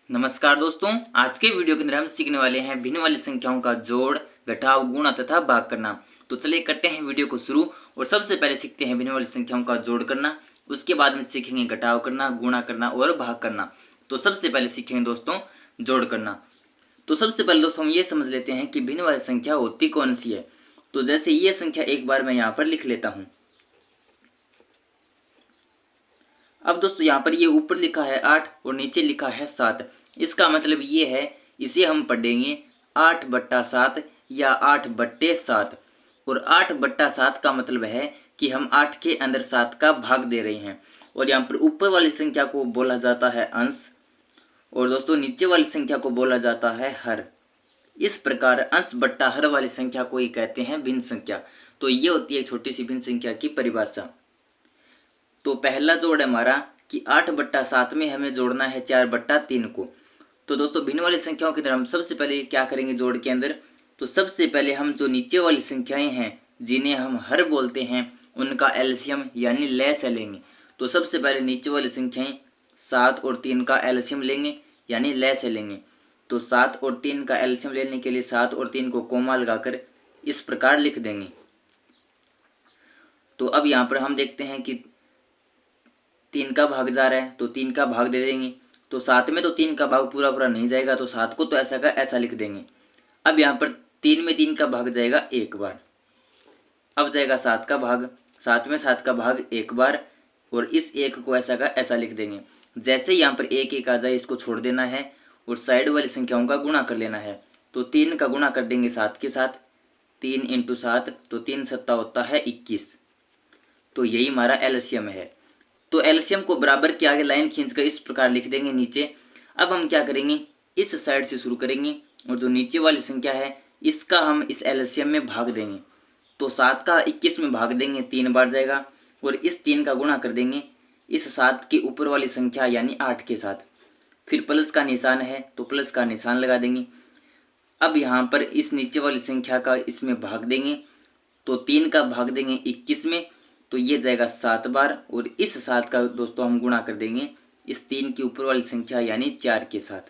नमस्कार दोस्तों, आज के वीडियो के अंदर हम सीखने वाले हैं भिन्न वाली संख्याओं का जोड़, घटाव, गुणा तथा भाग करना। तो चलिए करते हैं वीडियो को शुरू। और सबसे पहले सीखते हैं भिन्न वाली संख्याओं का जोड़ करना, उसके बाद में सीखेंगे घटाव करना, गुणा करना और भाग करना। तो सबसे पहले सीखेंगे दोस्तों जोड़ करना। तो सबसे पहले दोस्तों हम ये समझ लेते हैं कि भिन्न वाली संख्या होती कौन सी है। तो जैसे ये संख्या एक बार मैं यहाँ पर लिख लेता हूँ। अब दोस्तों यहाँ पर ये ऊपर लिखा है 8 और नीचे लिखा है 7। इसका मतलब ये है, इसे हम पढ़ेंगे 8/7 या 8/7। और 8/7 का मतलब है कि हम 8 के अंदर 7 का भाग दे रहे हैं। और यहाँ पर ऊपर वाली संख्या को बोला जाता है अंश, और दोस्तों नीचे वाली संख्या को बोला जाता है हर। इस प्रकार अंश बट्टा हर वाली संख्या को ही कहते हैं भिन्न संख्या। तो ये होती है छोटी सी भिन्न संख्या की परिभाषा। तो पहला जोड़ है हमारा कि 8/7 में हमें जोड़ना है 4/3 को। तो दोस्तों भिन्न वाली संख्याओं के अंदर हम सबसे पहले क्या करेंगे जोड़ के अंदर। तो सबसे पहले हम जो नीचे वाली संख्याएं हैं जिन्हें हम हर बोलते हैं उनका एलसीएम यानी लैस लेंगे। तो सबसे पहले नीचे वाली संख्याएं 7 और 3 का एलसीएम लेंगे यानी लैस लेंगे। तो 7 और 3 का एलसीएम लेने के लिए 7 और 3 को कोमा लगाकर इस प्रकार लिख देंगे। तो अब यहाँ पर हम देखते हैं कि 3 का भाग जा रहा है तो 3 का भाग दे देंगे। तो 7 में तो 3 का भाग पूरा पूरा नहीं जाएगा, तो 7 को तो ऐसा का ऐसा लिख देंगे। अब यहाँ पर 3 में 3 का भाग जाएगा एक बार। अब जाएगा 7 का भाग, 7 में 7 का भाग एक बार, और इस एक को ऐसा का ऐसा लिख देंगे। जैसे यहाँ पर एक एक आ जाए इसको छोड़ देना है और साइड वाली संख्याओं का गुणा कर लेना है। तो 3 का गुणा कर देंगे 7 के साथ, 3 × 7 तो 3 7 होता है 21। तो यही हमारा एलसीएम है। तो एलसीएम को बराबर के आगे लाइन खींचकर इस प्रकार लिख देंगे नीचे। अब हम क्या करेंगे, इस साइड से शुरू करेंगे और जो नीचे वाली संख्या है इसका हम इस एलसीएम में भाग देंगे। तो 7 का 21 में भाग देंगे 3 बार जाएगा, और इस 3 का गुणा कर देंगे इस 7 के ऊपर वाली संख्या यानी 8 के साथ। फिर प्लस का निशान है तो प्लस का निशान लगा देंगे। अब यहाँ पर इस नीचे वाली संख्या का इसमें भाग देंगे, तो 3 का भाग देंगे 21 में, तो ये जाएगा 7 बार, और इस 7 का दोस्तों हम गुणा कर देंगे इस 3 के ऊपर वाली संख्या यानी 4 के साथ।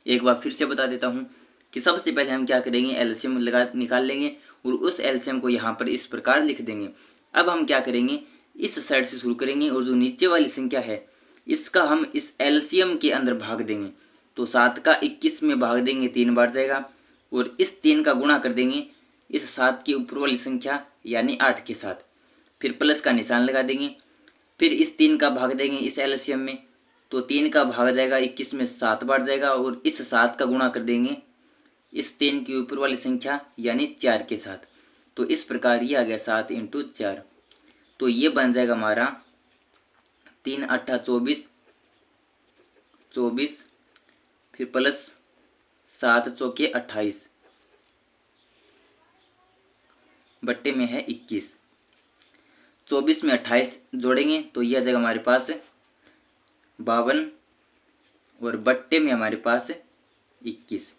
एक बार फिर से बता देता हूँ कि सबसे पहले हम क्या करेंगे, एलसीएम निकाल लेंगे और उस एलसीएम को यहाँ पर इस प्रकार लिख देंगे। अब हम क्या करेंगे, इस साइड से शुरू करेंगे और जो नीचे वाली संख्या है इसका हम इस एलसीएम के अंदर भाग देंगे। तो 7 का 21 में भाग देंगे 3 बार जाएगा, और इस 3 का गुणा कर देंगे इस 7 के ऊपर वाली संख्या यानी 8 के साथ। फिर प्लस का निशान लगा देंगे। फिर इस 3 का भाग देंगे इस एलसीएम में, तो 3 का भाग जाएगा 21 में 7 बार जाएगा, और इस 7 का गुणा कर देंगे इस 3 के ऊपर वाली संख्या यानी 4 के साथ। तो इस प्रकार ये आ गया 7 × 4। तो ये बन जाएगा हमारा 3 × 8 = 24, फिर प्लस 7 × 4 = 28, बट्टे में है 21। 24 में 28 जोड़ेंगे तो यह आ जाएगा हमारे पास 52, और बट्टे में हमारे पास 21।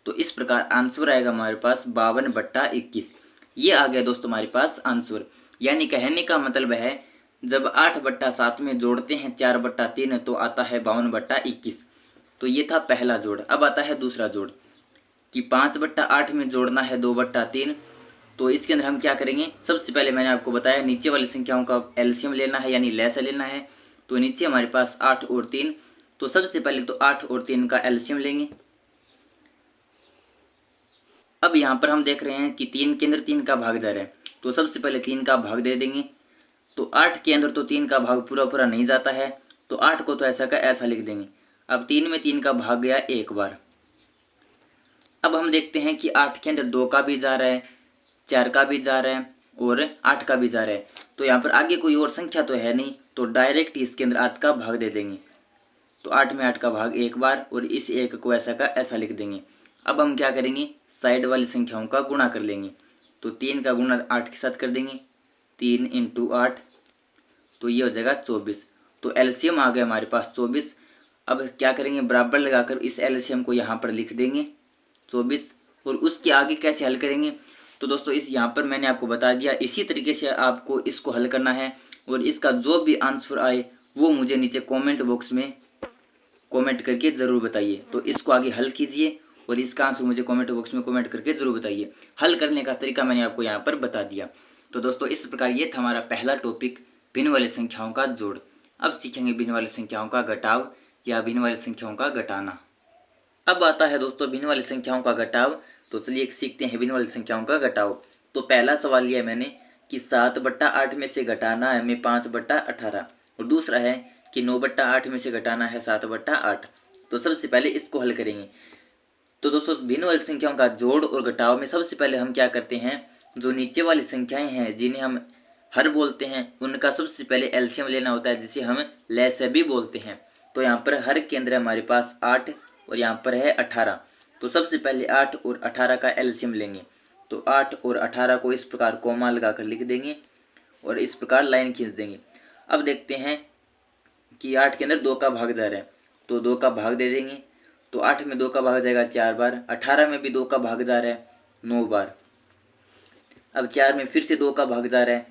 तो इस प्रकार आंसर आएगा हमारे पास 52/21। ये आ गया दोस्तों हमारे पास आंसर। यानी कहने का मतलब है जब 8/7 में जोड़ते हैं 4/3 तो आता है 52/21। तो ये था पहला जोड़। अब आता है दूसरा जोड़ कि 5/8 में जोड़ना है 2/3। तो इसके अंदर हम क्या करेंगे, सबसे पहले मैंने आपको बताया नीचे वाली संख्याओं का एलसीएम लेना है यानी लैसा लेना है। तो नीचे हमारे पास 8 और 3, तो सबसे पहले तो 8 और 3 का एलसीएम लेंगे। अब यहाँ पर हम देख रहे हैं कि 3 के अंदर 3 का भाग जा रहा है, तो सबसे पहले 3 का भाग दे देंगे। तो 8 के अंदर तो 3 का भाग पूरा पूरा नहीं जाता है, तो 8 को तो ऐसा का ऐसा लिख देंगे। अब 3 में 3 का भाग गया एक बार। अब हम देखते हैं कि 8 के अंदर 2 का भी जा रहा है, 4 का भी जा रहा है और 8 का भी जा रहा है। तो यहाँ पर आगे कोई और संख्या तो है नहीं, तो डायरेक्ट इसके अंदर 8 का भाग दे देंगे। तो 8 में 8 का भाग एक बार, और इस एक को ऐसा का ऐसा लिख देंगे। अब हम क्या करेंगे, साइड वाली संख्याओं का गुणा कर लेंगे। तो 3 का गुणा 8 के साथ कर देंगे, 3 × 8, तो ये हो जाएगा 24। तो एलसीएम आ गया हमारे पास 24। अब क्या करेंगे, बराबर लगाकर इस एलसीएम को यहाँ पर लिख देंगे 24। और उसके आगे कैसे हल करेंगे, तो दोस्तों इस यहाँ पर मैंने आपको बता दिया। इसी तरीके से आपको इसको हल करना है, और इसका जो भी आंसर आए वो मुझे नीचे कमेंट बॉक्स में कमेंट करके ज़रूर बताइए। तो इसको आगे हल कीजिए और इसका आंसर मुझे कमेंट बॉक्स में कमेंट करके ज़रूर बताइए। हल करने का तरीका मैंने आपको यहाँ पर बता दिया। तो दोस्तों इस प्रकार ये था हमारा पहला टॉपिक, भिन्न वाली संख्याओं का जोड़। अब सीखेंगे भिन्न वाली संख्याओं का घटाव या भिन्न वाली संख्याओं का घटाना। अब आता है दोस्तों भिन्न वाली संख्याओं का घटाव। तो चलिए सीखते हैं भिन्न वाली संख्याओं का घटाव। तो पहला सवाल लिया मैंने कि 7/8 में से घटाना है हमें 5/18, और दूसरा है कि 9/8 में से घटाना है 7/8। तो सबसे पहले इसको हल करेंगे। तो दोस्तों भिन्न वाली संख्याओं का जोड़ और घटाव में सबसे पहले हम क्या करते हैं, जो नीचे वाली संख्याएं हैं जिन्हें हम हर बोलते हैं उनका सबसे पहले एलसीएम लेना होता है, जिसे हम लसागु भी बोलते हैं। तो यहाँ पर हर के अंदर हमारे पास 8 और यहाँ पर है 18। तो सबसे पहले 8 और 18 का एलसीएम लेंगे। तो 8 और 18 को इस प्रकार कोमा लगाकर लिख देंगे और इस प्रकार लाइन खींच देंगे। अब देखते हैं कि 8 के अंदर 2 का भाग जा रहा है, तो 2 का भाग दे देंगे। तो 8 में 2 का भाग जाएगा 4 बार, 18 में भी 2 का भाग जा रहा है 9 बार। अब 4 में फिर से 2 का भाग जा रहा है,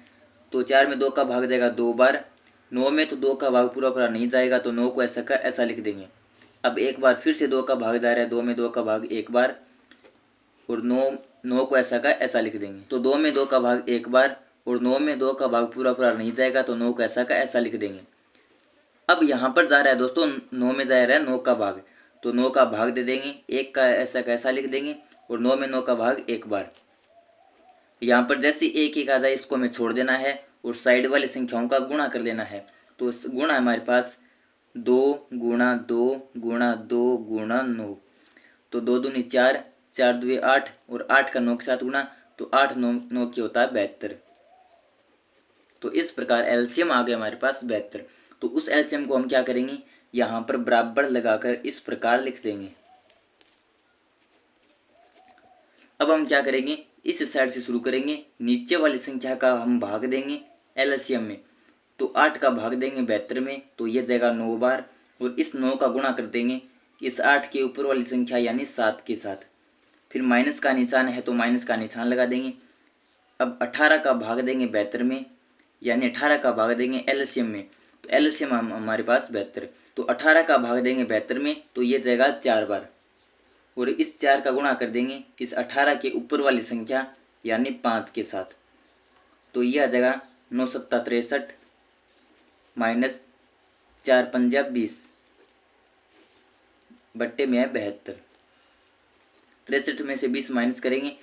तो 4 में 2 का भाग जाएगा 2 बार। 9 में तो 2 का भाग पूरा पूरा नहीं जाएगा, तो 9 को ऐसा का ऐसा लिख देंगे। अब एक बार फिर से 2 का भाग जा रहा है, 2 में 2 का भाग एक बार, और 9 को ऐसा का ऐसा लिख देंगे। तो 2 में 2 का भाग एक बार और 9 में 2 का भाग पूरा पूरा नहीं जाएगा, तो 9 को ऐसा का ऐसा लिख देंगे। अब यहाँ पर जा रहा है दोस्तों 9 में जा रहा है 9 का भाग, तो 9 का भाग दे देंगे, एक का ऐसा लिख देंगे, और 9 में 9 का भाग एक बार। यहाँ पर जैसे एक आ जाए इसको हमें छोड़ देना है और साइड वाली संख्याओं का गुणा कर लेना है। तो गुणा हमारे पास 2 गुणा 2 गुणा 2 गुणा 9। तो 2 दूनी 4, 4 दुए 8 और 8 का 9 के साथ गुणा, तो 8 9 की होता है 72। तो इस प्रकार एलसीएम आ गया हमारे पास 72। तो उस एलसीएम को हम क्या करेंगे, यहाँ पर बराबर लगाकर इस प्रकार लिख देंगे। अब हम क्या करेंगे, इस साइड से शुरू करेंगे, नीचे वाली संख्या का हम भाग देंगे एलसीएम में। तो 8 का भाग देंगे 72 में, तो ये जाएगा 9 बार, और इस 9 का गुणा कर देंगे इस 8 के ऊपर वाली संख्या यानी 7 के साथ। फिर माइनस का निशान है तो माइनस का निशान लगा देंगे। अब 18 का भाग देंगे 72 में, यानी 18 का भाग देंगे एलसीएम में। तो एलसीएम हमारे पास 72। तो 18 का भाग देंगे 72 में, तो ये जाएगा 4 बार, और इस 4 का गुणा कर देंगे इस 18 के ऊपर वाली संख्या यानी 5 के साथ। तो ये आ जाएगा 9 7 63 माइनस 4 5 20 बट्टे में है 72। 63 में से 20 माइनस करेंगे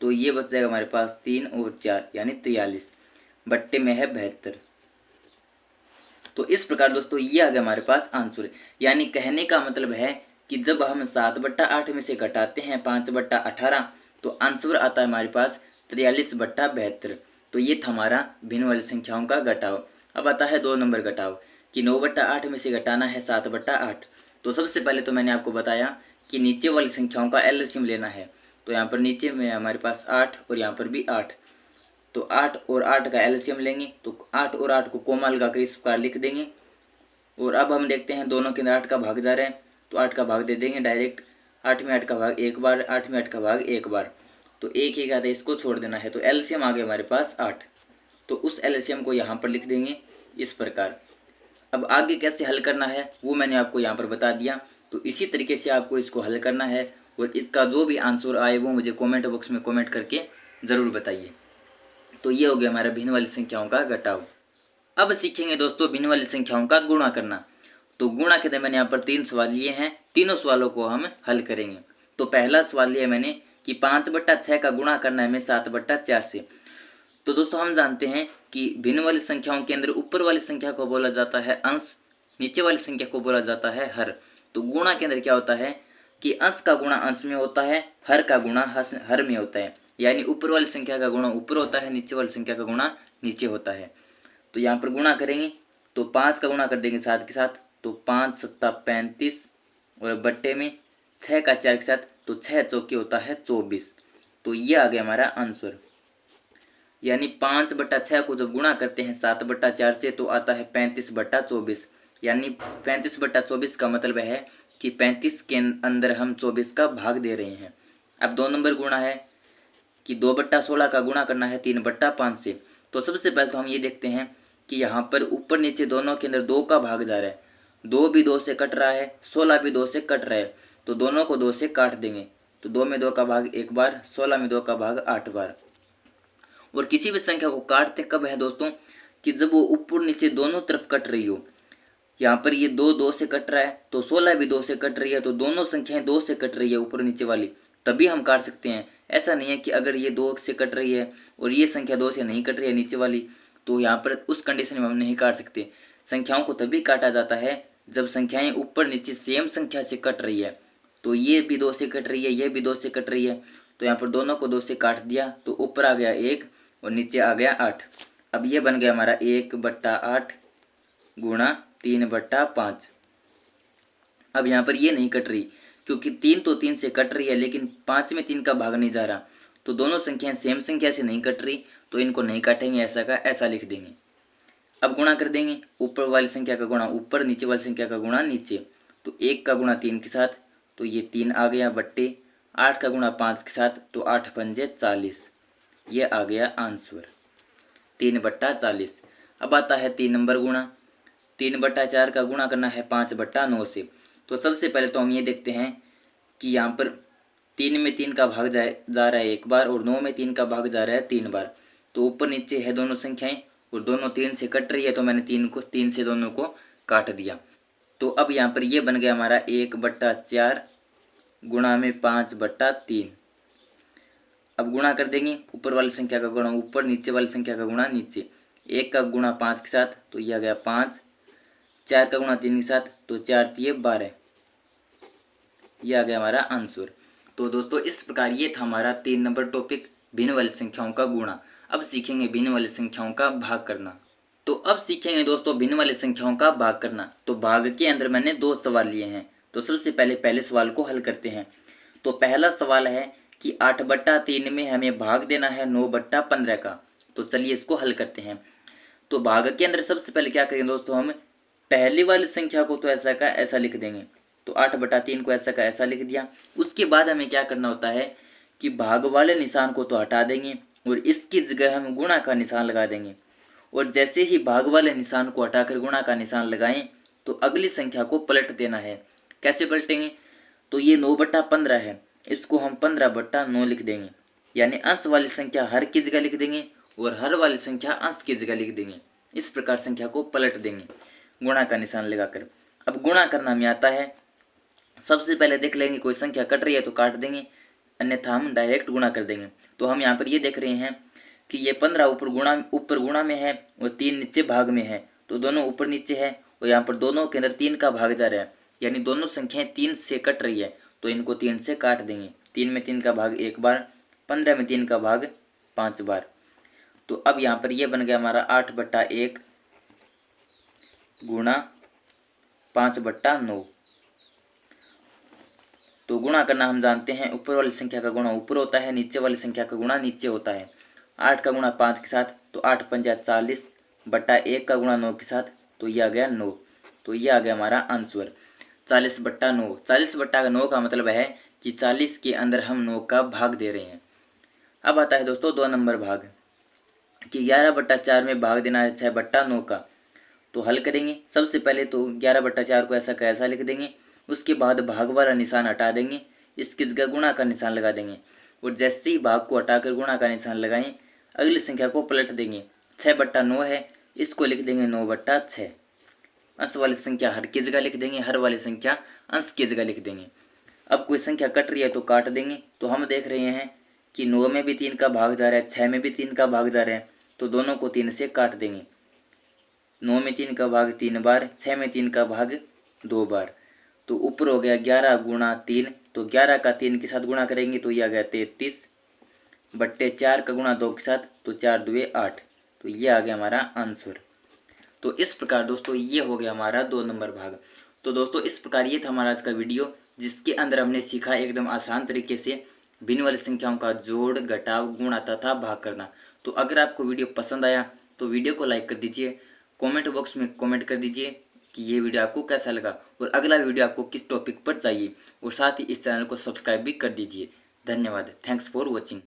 तो ये बच जाएगा हमारे पास 3 और 4 यानी 43 बट्टे में है 72। तो इस प्रकार दोस्तों ये आ गया हमारे पास आंसर। यानी कहने का मतलब है कि जब हम 7/8 में से घटाते हैं 5/18, तो आंसर आता है हमारे पास 43/72। तो ये था हमारा भिन्न वाली संख्याओं का घटाव। अब आता है 2 नंबर घटाव कि 9/8 में से घटाना है 7/8। तो सबसे पहले तो मैंने आपको बताया कि नीचे वाली संख्याओं का एलसीएम लेना है। तो यहाँ पर नीचे में हमारे पास 8 और यहाँ पर भी 8। तो 8 और 8 का एलसीएम लेंगे, तो 8 और 8 को कोमा लगाकर इस प्रकार लिख देंगे। और अब हम देखते हैं दोनों के अंदर 8 का भाग जा रहा है, तो 8 का भाग दे देंगे डायरेक्ट। 8 में 8 का भाग एक बार, 8 में 8 का भाग एक बार, तो एक आता है, इसको छोड़ देना है। तो एलसीएम आ गया हमारे पास 8। तो उस एलसीएम को यहाँ पर लिख देंगे इस प्रकार। अब आगे कैसे हल करना है वो मैंने आपको यहाँ पर बता दिया। तो इसी तरीके से आपको इसको हल करना है, और इसका जो भी आंसर आए वो मुझे कमेंट बॉक्स में कमेंट करके ज़रूर बताइए। तो ये हो गया हमारा भिन्न वाली संख्याओं का घटाव। अब सीखेंगे दोस्तों भिन्न वाली संख्याओं का गुणा करना। तो गुणा के लिए मैंने यहाँ पर 3 सवाल लिए हैं, तीनों सवालों को हम हल करेंगे। तो पहला सवाल लिया मैंने कि 5/6 का गुणा करना है हमें 7/4 से। तो दोस्तों हम जानते हैं कि भिन्न वाली संख्याओं के अंदर ऊपर वाली संख्या को बोला जाता है अंश, नीचे वाली संख्या को बोला जाता है हर। तो गुणा के अंदर क्या होता है कि अंश का गुणा अंश में होता है, हर का गुणा हर में होता है। यानी ऊपर वाली संख्या का गुणा ऊपर होता है, नीचे वाली संख्या का गुणा नीचे होता है। तो यहाँ पर गुणा करेंगे तो 5 का गुणा कर देंगे 7 के साथ, तो 5 7 35, और बट्टे में 6 का 4 के साथ, तो 6 चौके होता है 24। तो ये आ गया हमारा आंसर। यानी 5/6 को जब गुणा करते हैं 7/4 से तो आता है 35/24। यानी 35/24 का मतलब है कि 35 के अंदर हम 24 का भाग दे रहे हैं। अब 2 नंबर गुणा है कि 2/16 का गुणा करना है 3/5 से। तो सबसे पहले तो हम ये देखते हैं कि यहाँ पर ऊपर नीचे दोनों के अंदर 2 का भाग जा रहा है, 2 भी 2 से कट रहा है, 16 भी 2 से कट रहा है, तो दोनों को 2 से काट देंगे। तो 2 में 2 का भाग 1 बार, 16 में 2 का भाग 8 बार। और किसी भी संख्या को काटते कब है दोस्तों, कि जब वो ऊपर नीचे दोनों तरफ कट रही हो। यहाँ पर ये 2 2 से कट रहा है, तो 16 भी 2 से कट रही है, तो दोनों संख्याएं 2 से कट रही है ऊपर नीचे वाली, तभी हम काट सकते हैं। ऐसा नहीं है कि अगर ये 2 से कट रही है और ये संख्या 2 से नहीं कट रही है नीचे वाली, तो यहाँ पर उस कंडीशन में हम नहीं काट सकते। संख्याओं को तभी काटा जाता है जब संख्याएं ऊपर नीचे सेम संख्या से कट रही है। तो ये भी 2 से कट रही है, ये भी 2 से कट रही है, तो यहाँ पर दोनों को 2 से काट दिया, तो ऊपर आ गया 1 और नीचे आ गया 8। अब ये बन गया हमारा 1/8 गुणा 3/5। अब यहाँ पर ये नहीं कट रही, क्योंकि 3 तो 3 से कट रही है, लेकिन 5 में 3 का भाग नहीं जा रहा, तो दोनों संख्याएं सेम संख्या से नहीं कट रही, तो इनको नहीं काटेंगे, ऐसा का ऐसा लिख देंगे। अब गुणा कर देंगे, ऊपर वाली संख्या का गुणा ऊपर, नीचे वाली संख्या का गुणा नीचे। तो 1 का गुणा 3 के साथ, तो ये 3 आ गया बट्टे 8 का गुणा 5 के साथ, तो 8 पंजे 40। ये आ गया आंसर 3/40। अब आता है 3 नंबर गुणा। 3/4 का गुणा करना है 5/9 से। तो सबसे पहले तो हम ये देखते हैं कि यहाँ पर 3 में 3 का भाग जा रहा है 1 बार, और 9 में 3 का भाग जा रहा है 3 बार। तो ऊपर नीचे है दोनों संख्याएं, और दोनों 3 से कट रही है, तो मैंने 3 से दोनों को काट दिया। तो अब यहाँ पर ये बन गया हमारा 1/4 गुणा में 5/3। अब गुणा कर देंगे, ऊपर वाली संख्या का गुणा ऊपर, नीचे वाली संख्या का गुणा नीचे। 1 का गुणा 5 के साथ, तो यह आ गया 5। 4 का गुणा 3 के साथ, तो 4 तिये 12। यह आ गया हमारा आंसर। तो दोस्तों इस प्रकार ये था हमारा 3 नंबर टॉपिक, भिन्न वाली संख्याओं का गुणा। अब सीखेंगे भिन्न वाली संख्याओं का भाग करना। तो अब सीखेंगे दोस्तों भिन्न वाली संख्याओं का भाग करना। तो भाग के अंदर मैंने 2 सवाल लिए हैं। तो सबसे पहले सवाल को हल करते हैं। तो पहला सवाल है कि 8/3 में हमें भाग देना है 9/15 का। तो चलिए इसको हल करते हैं। तो भाग के अंदर सबसे पहले क्या करेंगे दोस्तों, हम पहली वाली संख्या को तो ऐसा का ऐसा लिख देंगे। तो 8/3 को ऐसा का ऐसा लिख दिया। उसके बाद हमें क्या करना होता है कि भाग वाले निशान को तो हटा देंगे, और इसकी जगह हम गुणा का निशान लगा देंगे। और जैसे ही भाग वाले निशान को हटाकर गुणा का निशान लगाएं, तो अगली संख्या को पलट देना है। कैसे पलटेंगे, तो ये 9/15 है, इसको हम 15/9 लिख देंगे। यानी अंश वाली संख्या हर की जगह लिख देंगे, और हर वाली संख्या अंश की जगह लिख देंगे। इस प्रकार संख्या को पलट देंगे गुणा का निशान लगाकर। अब गुणा करना में आता है, सबसे पहले देख लेंगे कोई संख्या कट रही है तो काट देंगे, अन्यथा हम डायरेक्ट गुणा कर देंगे। तो हम यहाँ पर ये देख रहे हैं कि ये 15 ऊपर गुणा में है और 3 नीचे भाग में है, तो दोनों ऊपर नीचे है, और यहाँ पर दोनों के अंदर 3 का भाग जा रहा है, यानी दोनों संख्याएं 3 से कट रही है, तो इनको 3 से काट देंगे। 3 में 3 का भाग 1 बार, 15 में 3 का भाग 5 बार। तो अब यहाँ पर ये बन गया हमारा 8/1 गुणा 5/9। तो गुणा करना हम जानते हैं, ऊपर वाली संख्या का गुणा ऊपर होता है, नीचे वाली संख्या का गुणा नीचे होता है। 8 का गुणा 5 के साथ, तो 8 पंजा 40 बट्टा 1 का गुणा 9 के साथ, तो ये आ गया 9। तो ये आ गया हमारा आंसर 40/9। 40/9 का मतलब है कि 40 के अंदर हम 9 का भाग दे रहे हैं। अब आता है दोस्तों 2 नंबर भाग, कि 11/4 में भाग देना है 6/9 का। तो हल करेंगे, सबसे पहले तो 11/4 को ऐसा का ऐसा लिख देंगे। उसके बाद भाग वाला निशान हटा देंगे, इसकी जगह गुणा का निशान लगा देंगे, और जैसे ही भाग को हटाकर गुणा का निशान लगाएं, अगली संख्या को पलट देंगे। 6/9 है, इसको लिख देंगे 9/6। अंश वाली संख्या हर की जगह लिख देंगे, हर वाली संख्या अंश की जगह लिख देंगे। अब कोई संख्या कट रही है तो काट देंगे। तो हम देख रहे हैं कि 9 में भी 3 का भाग जा रहा है, 6 में भी 3 का भाग जा रहा है, तो दोनों को 3 से काट देंगे। 9 में 3 का भाग 3 बार, 6 में 3 का भाग 2 बार। तो ऊपर हो गया 11 गुणा 3, तो 11 का 3 के साथ गुणा करेंगे तो ये आ गया 33 बट्टे 4 का गुणा 2 के साथ, तो 4 दुए 8। तो ये आ गया हमारा आंसर। तो इस प्रकार दोस्तों ये हो गया हमारा 2 नंबर भाग। तो दोस्तों इस प्रकार ये था हमारा आज का वीडियो, जिसके अंदर हमने सीखा एकदम आसान तरीके से भिन्न वाली संख्याओं का जोड़, घटाव, गुणा तथा भाग करना। तो अगर आपको वीडियो पसंद आया तो वीडियो को लाइक कर दीजिए, कमेंट बॉक्स में कमेंट कर दीजिए कि ये वीडियो आपको कैसा लगा, और अगला वीडियो आपको किस टॉपिक पर चाहिए, और साथ ही इस चैनल को सब्सक्राइब भी कर दीजिए। धन्यवाद। Thanks for watching.